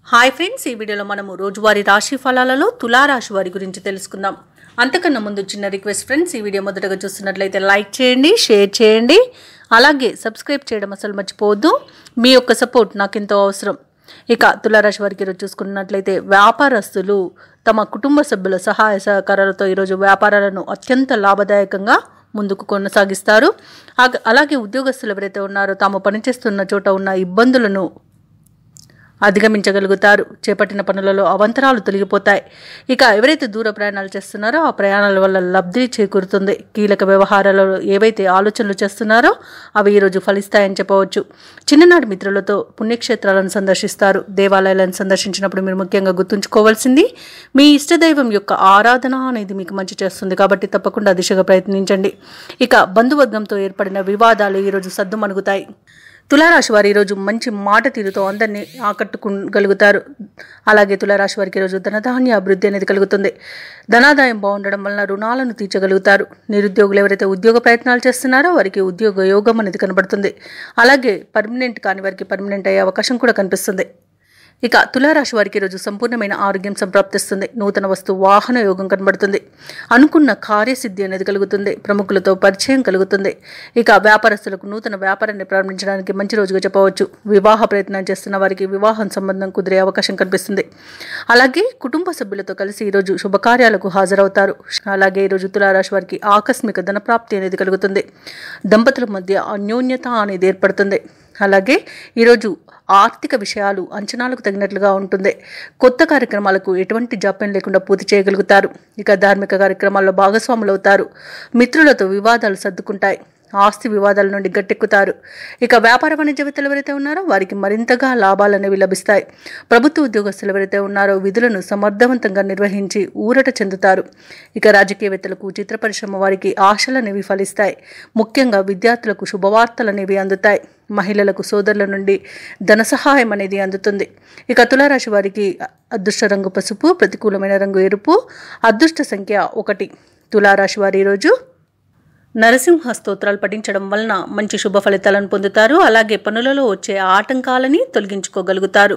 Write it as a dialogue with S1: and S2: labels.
S1: Hi friends, ఈ వీడియోలో మనము రోజువారీ రాశి ఫలాలలో తులారాశి వారి గురించి తెలుసుకుందాం. అంతకన్నా ముందు చిన్న రిక్వెస్ట్ ఫ్రెండ్స్, ఈ వీడియో మొదటగా చూస్తున్నట్లయితే లైక్ చేయండి, షేర్ చేయండి, అలాగే సబ్స్క్రైబ్ చేయడం అసలు మర్చిపోవద్దు. మీ యొక్క సపోర్ట్ నాకు ఎంతో అవసరం. ఇక తులారాశి వారికి ఈరోజు చూసుకున్నట్లయితే వ్యాపారస్తులు తమ కుటుంబ సభ్యుల సహాయ సహకారాలతో ఈరోజు వ్యాపారాలను అత్యంత లాభదాయకంగా ముందుకు కొనసాగిస్తారు. అలాగే ఉద్యోగస్తులు ఎవరైతే ఉన్నారో తాము పనిచేస్తున్న చోట ఉన్న ఇబ్బందులను అధిగమించగలుగుతారు. చేపట్టిన పనులలో అవంతరాలు తొలగిపోతాయి. ఇక ఎవరైతే దూర ప్రయాణాలు చేస్తున్నారో ఆ ప్రయాణాల వల్ల లబ్ధి చేకూరుతుంది. కీలక వ్యవహారాలలో ఏవైతే ఆలోచనలు చేస్తున్నారో అవి ఈరోజు ఫలిస్తాయని చెప్పవచ్చు. చిన్ననాటి మిత్రులతో పుణ్యక్షేత్రాలను సందర్శిస్తారు. దేవాలయాలను సందర్శించినప్పుడు మీరు ముఖ్యంగా గుర్తుంచుకోవాల్సింది మీ ఇష్టదైవం యొక్క ఆరాధన అనేది మీకు మంచి చేస్తుంది. కాబట్టి తప్పకుండా దిశగా ప్రయత్నించండి. ఇక బంధువర్గంతో ఏర్పడిన వివాదాలు ఈరోజు సద్దుమణుగుతాయి. తులారాశి వారు ఈరోజు మంచి మాట తీరుతో అందరినీ ఆకట్టుకోగలుగుతారు. అలాగే తులారాశి వారికి ఈరోజు ధనధాన్య అభివృద్ధి అనేది కలుగుతుంది. ధనాదాయం బాగుండడం వలన రుణాలను తీర్చగలుగుతారు. నిరుద్యోగులు ఎవరైతే ఉద్యోగ ప్రయత్నాలు చేస్తున్నారో వారికి ఉద్యోగ యోగం అనేది కనబడుతుంది. అలాగే పర్మనెంట్ కాని వారికి పర్మనెంట్ అయ్యే అవకాశం కూడా కనిపిస్తుంది. ఇక తులారాశి వారికి ఈరోజు సంపూర్ణమైన ఆరోగ్యం సంప్రాప్తిస్తుంది. నూతన వస్తు వాహన యోగం కనబడుతుంది. అనుకున్న కార్యసిద్ధి అనేది కలుగుతుంది. ప్రముఖులతో పరిచయం కలుగుతుంది. ఇక వ్యాపారస్తులకు నూతన వ్యాపారాన్ని ప్రారంభించడానికి మంచి రోజుగా చెప్పవచ్చు. వివాహ ప్రయత్నం చేస్తున్న వారికి వివాహం సంబంధం కుదిరే అవకాశం కనిపిస్తుంది. అలాగే కుటుంబ సభ్యులతో కలిసి ఈరోజు శుభకార్యాలకు హాజరవుతారు. అలాగే ఈరోజు తులారాశి వారికి ఆకస్మిక ధనప్రాప్తి అనేది కలుగుతుంది. దంపతుల మధ్య అన్యోన్యత అనేది ఏర్పడుతుంది. అలాగే ఈరోజు ఆర్థిక విషయాలు అంచనాలకు తగినట్లుగా ఉంటుంది. కొత్త కార్యక్రమాలకు ఎటువంటి జాప్యం లేకుండా పూర్తి చేయగలుగుతారు. ఇక ధార్మిక కార్యక్రమాల్లో భాగస్వాములు అవుతారు. మిత్రులతో వివాదాలు సర్దుకుంటాయి. ఆస్తి వివాదాల నుండి గట్టెక్కుతారు. ఇక వ్యాపార వాణిజ్యవేత్తలు ఎవరైతే ఉన్నారో వారికి మరింతగా లాభాలు అనేవి లభిస్తాయి. ప్రభుత్వ ఉద్యోగస్తులు ఎవరైతే ఉన్నారో విధులను సమర్థవంతంగా నిర్వహించి ఊరట చెందుతారు. ఇక రాజకీయవేత్తలకు చిత్ర పరిశ్రమ వారికి ఆశలు అనేవి ఫలిస్తాయి. ముఖ్యంగా విద్యార్థులకు శుభవార్తలు అనేవి అందుతాయి. మహిళలకు సోదరుల నుండి ధన సహాయం అనేది అందుతుంది. ఇక తులారాశి వారికి అదృష్ట రంగు పసుపు, ప్రతికూలమైన రంగు ఎరుపు, అదృష్ట సంఖ్య 1. తులారాశి వారి ఈరోజు నరసింహ స్తోత్రాలు పఠించడం వలన మంచి శుభ ఫలితాలను పొందుతారు. అలాగే పనులలో వచ్చే ఆటంకాలని తొలగించుకోగలుగుతారు.